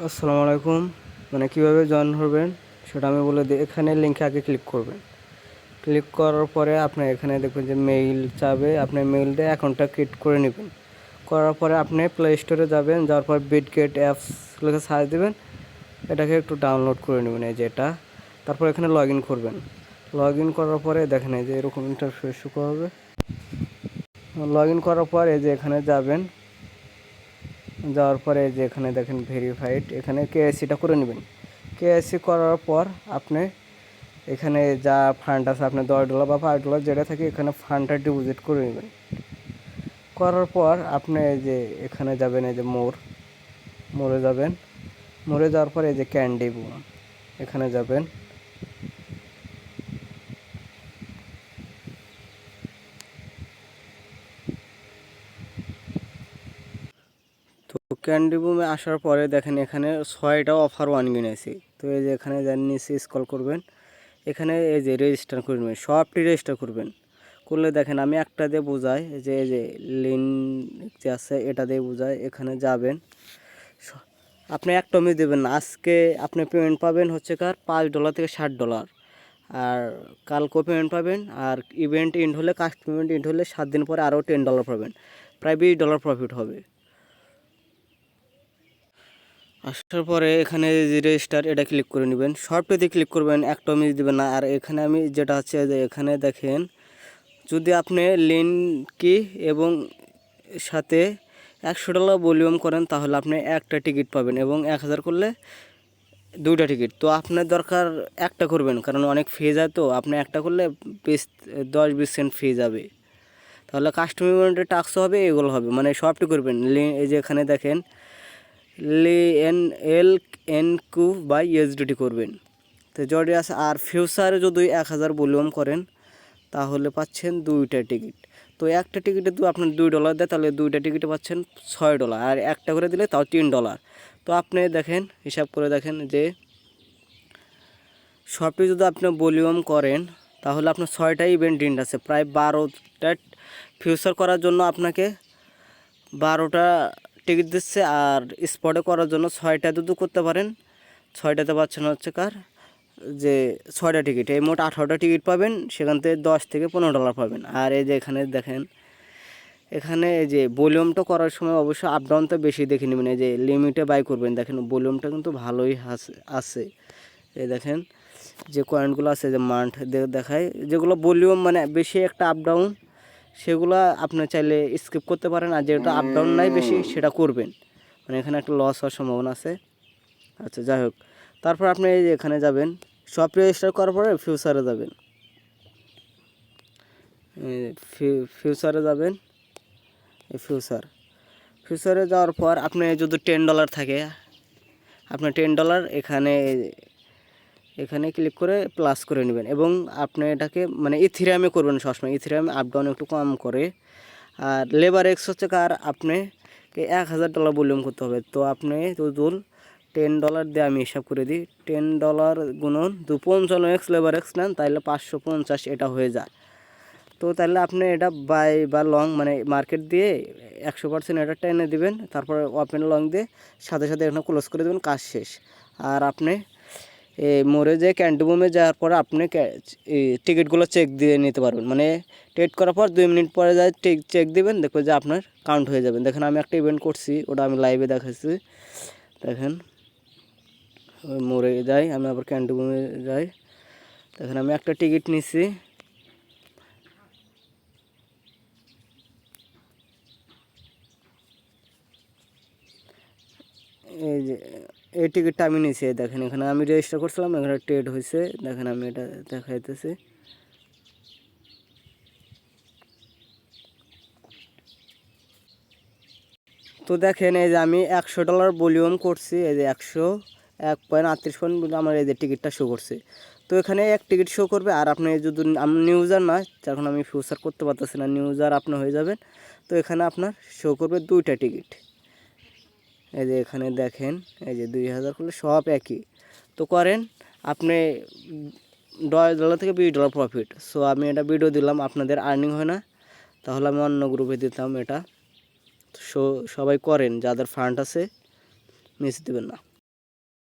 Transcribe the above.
আসসালামু আলাইকুম। কীভাবে জয়েন করবেন সেটা আমি বলে দিই। এখানে লিঙ্কে আগে ক্লিক করবেন। ক্লিক করার পরে আপনি এখানে দেখবেন যে মেইল চাবে, আপনি মেইল দিয়ে অ্যাকাউন্টটা ক্রিয়েট করে নেবেন। করার পরে আপনি প্লে স্টোরে যাবেন, যাওয়ার পর বিটগেট অ্যাপস লিখে সার্চ দেবেন, এটাকে একটু ডাউনলোড করে নেবেন, এই যে এটা। তারপর এখানে লগ ইন করবেন। লগ ইন করার পরে দেখেন এই যে এরকম ইন্টারফেস শো হবে। লগ ইন করার পর এই যে এখানে যাবেন, যাওয়ার পরে যে এখানে দেখেন ভেরিফাইড, এখানে কেওয়াইসিটা করে নেবেন। কেওয়াইসি করার পর আপনি এখানে যা ফান্ড আছে, আপনি $10 বা $5 যেটা থাকে এখানে ফান্ডটা ডিপোজিট করে নেবেন। করার পর আপনি এই যে এখানে যাবেন, এই যে মোরে যাবেন। মোরে যাওয়ার পর এই যে ক্যান্ডি বুম এখানে যাবেন। তো ক্যান্ডি বুমে আসার পরে দেখেন এখানে 6টা অফার ওয়ান কিনেছি। তো এই যে এখানে নিচে স্ক্রল করবেন, এখানে এই যে রেজিস্টার করবেন, সবটি রেজিস্টার করবেন। করলে দেখেন আমি একটা দিয়ে বোঝাই, যে এই যে লিঙ্ক যে আছে এটা দিয়ে বোঝাই। এখানে যাবেন, আপনি একটা মিস দেবেন না। আজকে আপনি পেমেন্ট পাবেন হচ্ছে কার $5 থেকে $60, আর কালকেও পেমেন্ট পাবেন। আর ইভেন্ট এন্ড হলে, কাস্ট পেমেন্ট এন্ড হলে 7 দিন পরে আরও $10 পাবেন, প্রায় $20 প্রফিট হবে। আসার পরে এখানে যে রেজিস্টার এটা ক্লিক করে নেবেন, সবটাতে ক্লিক করবেন, একটা মিস দেবেন না। আর এখানে আমি যেটা হচ্ছে যে এখানে দেখেন, যদি আপনি লিঙ্কি এবং সাথে $100 ভলিউম করেন তাহলে আপনি একটা টিকিট পাবেন, এবং 1000 করলে 2টা টিকিট। তো আপনার দরকার একটা করবেন, কারণ অনেক ফি যায়। তো আপনি একটা করলে 10-20 সেন্ট ফি যাবে, তাহলে কাস্টমার টাক্স হবে, এগুলো হবে, সবটি করবেন। এই যে এখানে দেখেন LNQ বা USDT করবেন, তো যদি আছে। আর ফিউচারে যদি 1000 ভলিউম করেন তাহলে পাচ্ছেন 2টা টিকিট। তো একটা টিকিটে তো আপনার $2 দেয়, তাহলে 2টা টিকিটে পাচ্ছেন $6, আর একটা করে দিলে তাও $3। তো আপনি দেখেন, হিসাব করে দেখেন যে সবটি যদি আপনি ভলিউম করেন তাহলে আপনার 6টা ইভেন্ট ডিন্ট আছে, প্রায় 12টা ফিউচার করার জন্য আপনাকে 12টা টিকিট দিচ্ছে। আর স্পটে করার জন্য 6টা যদি করতে পারেন, 6টাতে পাচ্ছেন হচ্ছে কার যে 6টা টিকিট, এই মোট 18টা টিকিট পাবেন, সেখান থেকে $10 থেকে $15 পাবেন। আর এই যে এখানে দেখেন, এখানে এই যে ভলিউমটা করার সময় অবশ্যই আপ ডাউনটা বেশি দেখে নেবেন। এই যে লিমিটে বাই করবেন, দেখেন ভলিউমটা কিন্তু ভালোই আছে। এই দেখেন যে কয়েনগুলো আছে, যে মান্থ দেখায়, যেগুলো ভলিউম বেশি একটা আপ ডাউন, সেগুলো আপনি চাইলে স্কিপ করতে পারেন। আর যেটা আপ ডাউন নাই বেশি সেটা করবেন, এখানে একটা লস হওয়ার সম্ভাবনা আছে। আচ্ছা, যাই হোক, তারপর আপনি এই যে এখানে যাবেন, সব রেজিস্টার করার পরে ফিউচারে যাবেন। ফিউচারে যাবেন, ফিউচারে যাওয়ার পর আপনি যদি $10 থাকে, আপনার $10 এখানে ক্লিক করে প্লাস করে নেবেন, এবং আপনি এটাকে ইথেরিয়ামে করবেন সবসময়। ইথেরিয়ামে আপ ডাউন একটু কম করে। আর লেবার এক্স হচ্ছে কার, আপনাকে $1000 ভলিউম করতে হবে। তো আপনি যদি $10 দিয়ে আমি হিসাব করে দিই, $10 গুণন 55x লেবার এক্স নেন, তাহলে 550 এটা হয়ে যায়। তো তাহলে আপনি এটা বাই বা লং মার্কেট দিয়ে 100% এটা টেনে দিবেন, তারপর ওপেন লং দিয়ে সাথে সাথে এখানে ক্লোজ করে দেবেন, কাজ শেষ। আর আপনি মোড়ে যে ক্যান্ডি বুমে যাওয়ার পরে আপনি টিকিটগুলো চেক দিয়ে নিতে পারবেন। ট্রেড করার পর 2 মিনিট পরে যায় চেক দিবেন, দেখবেন যে আপনার কাউন্ট হয়ে যাবেন। দেখেন আমি একটা ইভেন্ট করছি, ওটা আমি লাইভে দেখাচ্ছি। দেখেন মোড়ে যাই, আমি আবার ক্যান্ডি বুমে যাই, দেখেন আমি একটা টিকিট নিচ্ছি। এই যে এই টিকিটটা আমি নিয়েছি, দেখেন এখানে আমি রেজিস্টার করছিলাম, এখানে ট্রেড হয়েছে, দেখেন আমি এটা দেখাইতেছি। তো দেখেন এই যে আমি $100 ভলিউম করছি, এই যে 101.38 আমার এই যে টিকিটটা শো করছে। তো এখানে এক টিকিট শো করবে। আর আপনি যদি নিউজার না, যখন আমি ফিউচার করতে পারতেছি না, নিউজার আপনি হয়ে যাবেন, তো এখানে আপনার শো করবে 2টা টিকিট। এই যে এখানে দেখেন, এই যে 2000 করলে সব একই। তো করেন আপনি $10 থেকে $20 প্রফিট। সো আমি এটা ভিডিও দিলাম, আপনাদের আর্নিং হয় না, তাহলে আমি অন্য গ্রুপে দিতাম এটা। সো সবাই করেন, যাদের ফান্ড আছে, মিস দিবেন না।